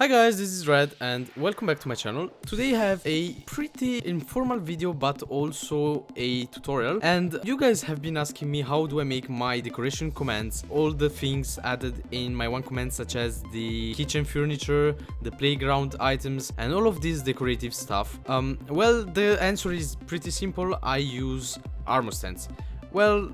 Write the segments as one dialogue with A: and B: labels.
A: Hi guys, this is Red and welcome back to my channel. Today I have a pretty informal video but also a tutorial, and you guys have been asking me how do I make my decoration commands, all the things added in my one command such as the kitchen furniture, the playground items and all of this decorative stuff. Well, the answer is pretty simple. I use armor stands. Well,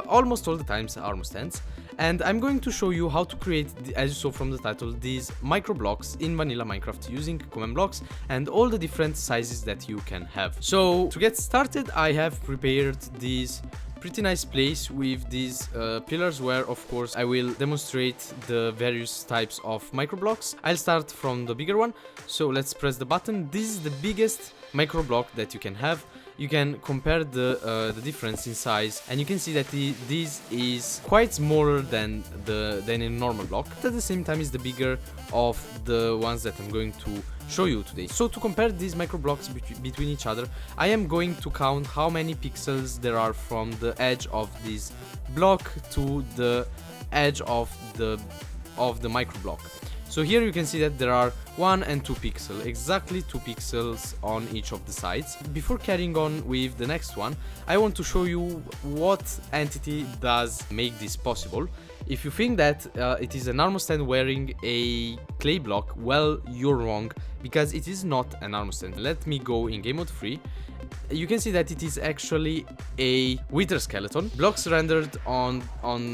A: almost all the times armor stands. And I'm going to show you how to create, as you saw from the title, these micro blocks in vanilla Minecraft using command blocks and all the different sizes that you can have. So to get started, I have prepared this pretty nice place with these pillars where of course I will demonstrate the various types of micro blocks. I'll start from the bigger one, so let's press the button. This is the biggest micro block that you can have. You can compare the difference in size, and you can see that this is quite smaller than a normal block. At the same time, is the bigger of the ones that I'm going to show you today. So to compare these micro blocks between each other, I am going to count how many pixels there are from the edge of this block to the edge of the micro block. So here you can see that there are 1 and 2 pixels, exactly 2 pixels on each of the sides. Before carrying on with the next one, I want to show you what entity does make this possible. If you think that it is an armor stand wearing a clay block, well, you're wrong, because it is not an armor stand. Let me go in game mode 3. You can see that it is actually a wither skeleton. Blocks rendered on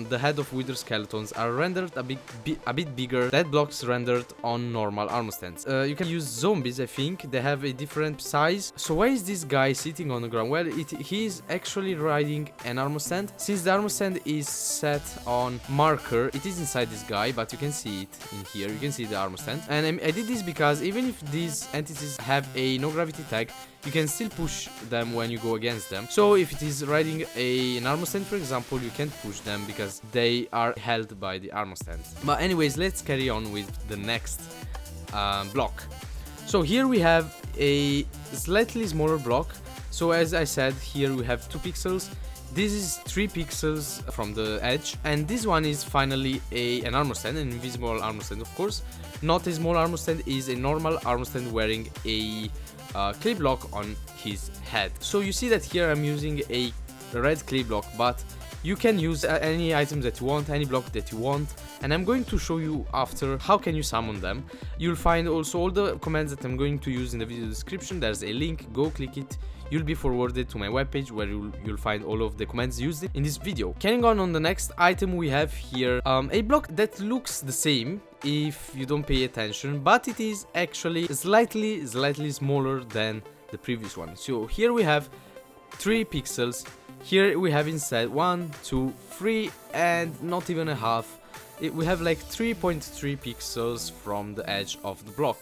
A: the head of wither skeletons are rendered a bit bigger than blocks rendered on normal armor stands. You can use zombies, I think. They have a different size. So why is this guy sitting on the ground? Well, he is actually riding an armor stand. Since the armor stand is set on marker, it is inside this guy, but you can see it in here. You can see the armor stand. And I did this because even if these entities have a no gravity tag, you can still push them when you go against them. So if it is riding an armor stand, for example, you can't push them because they are held by the armor stand. But anyways, let's carry on with the next block. So here we have a slightly smaller block. So as I said, here we have 2 pixels. This is 3 pixels from the edge, and this one is finally an armor stand, an invisible armor stand, of course. Not a small armor stand, is a normal armor stand wearing a clay block on his head. So you see that here I'm using a red clay block, but you can use any items that you want, any block that you want, and I'm going to show you after how can you summon them. You'll find also all the commands that I'm going to use in the video description. There's a link, go click it. You'll be forwarded to my webpage where you'll find all of the commands used in this video. Carrying on the next item, we have here a block that looks the same if you don't pay attention, but it is actually slightly smaller than the previous one. So here we have 3 pixels. Here we have instead 1, 2, 3 and not even a half. We have like 3.3 pixels from the edge of the block.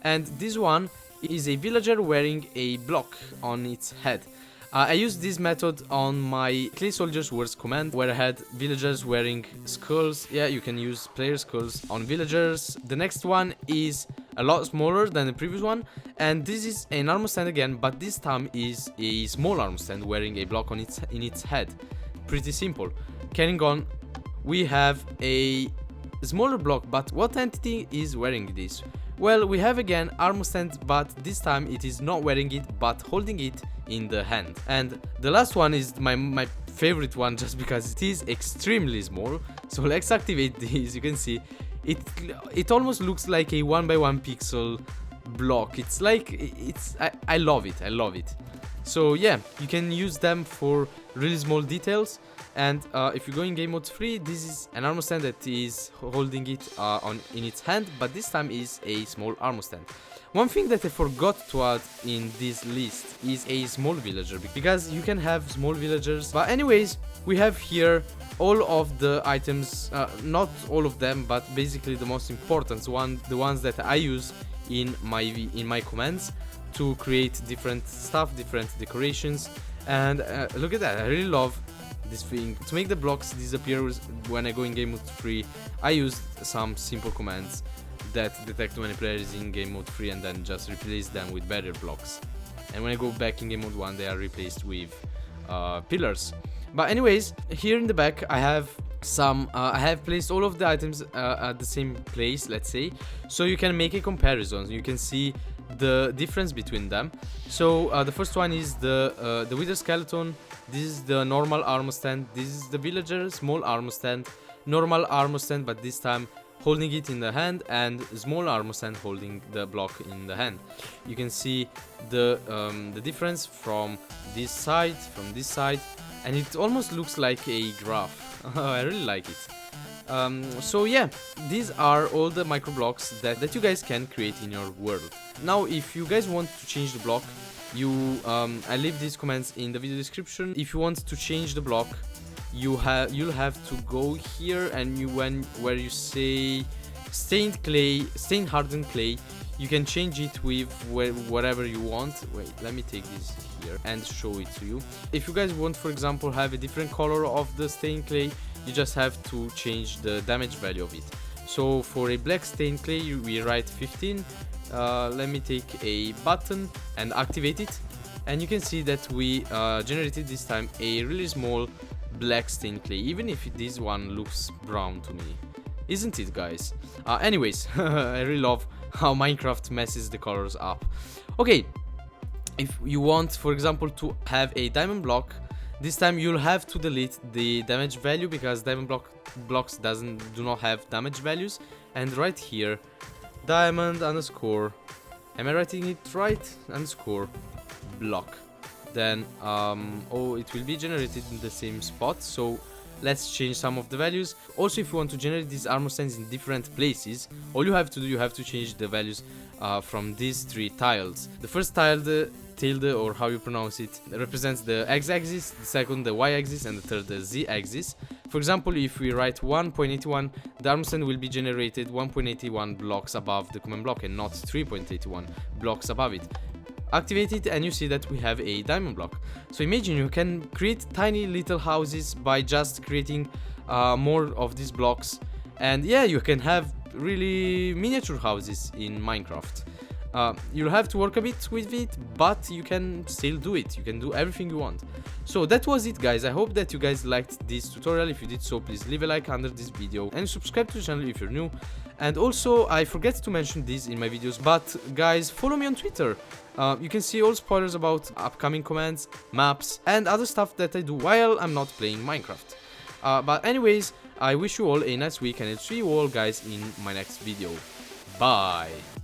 A: And this one is a villager wearing a block on its head. I used this method on my clay soldiers wars command where I had villagers wearing skulls. Yeah, you can use player skulls on villagers. The next one is a lot smaller than the previous one, and this is an armor stand again, but this time is a small armor stand wearing a block on in its head. Pretty simple. Carrying on, we have a smaller block, but what entity is wearing this? Well, we have again armor stand, but this time it is not wearing it but holding it in the hand. And the last one is my favorite one, just because it is extremely small. So let's activate this. You can see it almost looks like a 1x1 pixel block. It's like I love it. So yeah, you can use them for really small details. And if you go in game mode 3, this is an armor stand that is holding it in its hand, but this time is a small armor stand. One thing that I forgot to add in this list is a small villager, because you can have small villagers. But anyways, we have here all of the items, not all of them, but basically the most important one, the ones that I use in my commands to create different stuff, different decorations. And look at that, I really love this thing. To make the blocks disappear when I go in game mode 3, I used some simple commands that detect when a player is in game mode 3 and then just replace them with barrier blocks. And when I go back in game mode 1, they are replaced with pillars. But anyways, here in the back I have I have placed all of the items at the same place, let's say, so you can make a comparison. You can see the difference between them. So the first one is the wither skeleton. This is the normal armor stand. This is the villager small armor stand, normal armor stand, but this time holding it in the hand, and small armor stand holding the block in the hand. You can see the difference from this side, and it almost looks like a graph. I really like it. So yeah, these are all the micro blocks that you guys can create in your world. Now, if you guys want to change the block, I leave these comments in the video description. If you want to change the block, you'll have to go here, and where you say stained hardened clay, you can change it with whatever you want. Wait, let me take this here and show it to you. If you guys want, for example, have a different color of the stained clay, you just have to change the damage value of it. So for a black stained clay, we write 15. Let me take a button and activate it, and you can see that we generated this time a really small black stained clay, even if this one looks brown to me, isn't it, guys? Anyways, I really love how Minecraft messes the colors up. Okay, if you want, for example, to have a diamond block, this time you'll have to delete the damage value, because diamond blocks do not have damage values. And right here, diamond underscore, am I writing it right? Underscore block. Then it will be generated in the same spot. So let's change some of the values. Also, if you want to generate these armor stands in different places, all you have to do, you have to change the values from these three tiles. The first tile, the tilde, or how you pronounce it, represents the x-axis, the second the y-axis, and the third the z-axis. For example, if we write 1.81, the armor stand will be generated 1.81 blocks above the common block, and not 3.81 blocks above it. Activate it, and you see that we have a diamond block. So imagine you can create tiny little houses by just creating more of these blocks, and yeah, you can have really miniature houses in Minecraft. You'll have to work a bit with it, but you can still do it. You can do everything you want. So that was it, guys. I hope that you guys liked this tutorial. If you did so, please leave a like under this video and subscribe to the channel if you're new. And also, I forget to mention this in my videos, but guys, follow me on Twitter. You can see all spoilers about upcoming commands, maps, and other stuff that I do while I'm not playing Minecraft. But anyways, I wish you all a nice week, and I'll see you all guys in my next video. Bye!